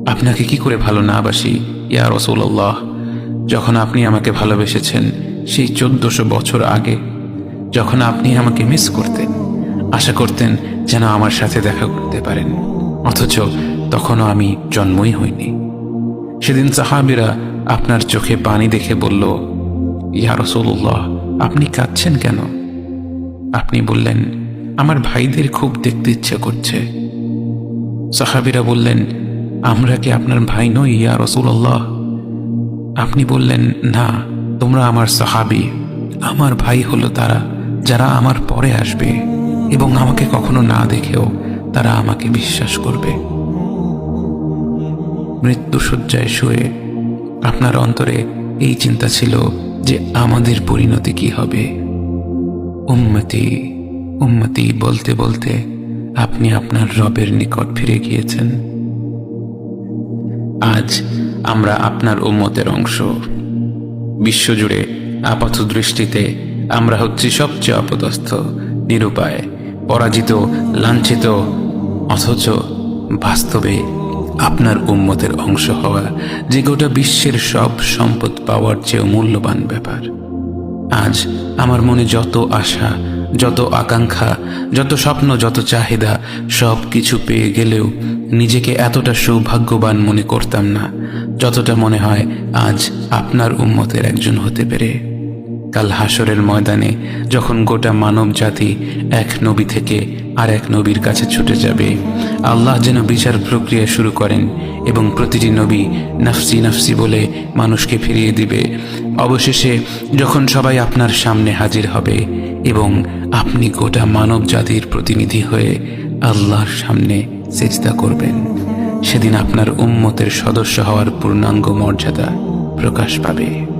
আপনাকে কি করে ভালো না বাসি ইয়া রাসূলুল্লাহ। যখন আপনি আমাকে ভালোবেসেছেন সেই 1400 বছর আগে, যখন আপনি আমাকে মিস করতেন, আশা করতেন যেন আমার সাথে দেখা করতে পারেন, অথচ তখনও আমি জন্মই হইনি। সেদিন সাহাবীরা আপনার চোখে পানি দেখে বলল, ইয়া রাসূলুল্লাহ, আপনি কাঁদছেন কেন? আপনি বললেন, আমার ভাইদের খুব দেখতে ইচ্ছে করছে। সাহাবীরা বললেন, আমরা কি আপনার ভাই নই ইয়া রাসূলুল্লাহ? আপনি বললেন, না, তোমরা আমার সাহাবী। আমার ভাই হলো তারা যারা আমার পরে আসবে এবং আমাকে কখনো না দেখেও তারা আমাকে বিশ্বাস করবে। মৃত্যুশয্যায় শুয়ে আপনার অন্তরে এই চিন্তা ছিল যে আমাদের পরিণতি কি হবে। উম্মতি উম্মতি বলতে বলতে আপনি আপনার রবের নিকট ফিরে গিয়েছেন। আজ আমরা আপনার উম্মতের অংশ। বিশ্বজুড়ে আপাত দৃষ্টিতে আমরা হচ্ছি সবচেয়ে অপদস্থ, নিরুপায়, পরাজিত, লাঞ্ছিত, অথচ বাস্তবে আপনার উম্মতের অংশ হওয়া যে গোটা বিশ্বের সব সম্পদ পাওয়ার চেয়েও মূল্যবান ব্যাপার। আজ আমার মনে যত আশা, যত আকাঙ্ক্ষা, যত স্বপ্ন, যত চাহিদা, সব কিছু পেয়ে গেলেও নিজেকে এতটা সৌভাগ্যবান মনে করতাম না যতটা মনে হয় আজ আপনার উম্মতের একজন হতে পেরে। কাল হাসরের ময়দানে যখন গোটা মানব জাতি এক নবী থেকে আর এক নবীর কাছে ছুটে যাবে, আল্লাহ যেন বিচার প্রক্রিয়া শুরু করেন এবং প্রতিটি নবী নাফসি নাফসি বলে মানুষকে ফিরিয়ে দিবে। অবশেষে যখন সবাই আপনার সামনে হাজির হবে এবং আপনি গোটা মানব জাতির প্রতিনিধি হয়ে আল্লাহর সামনে সিজদা করবেন, সেদিন আপনার উম্মতের সদস্য হওয়ার পূর্ণাঙ্গ মর্যাদা প্রকাশ পাবে।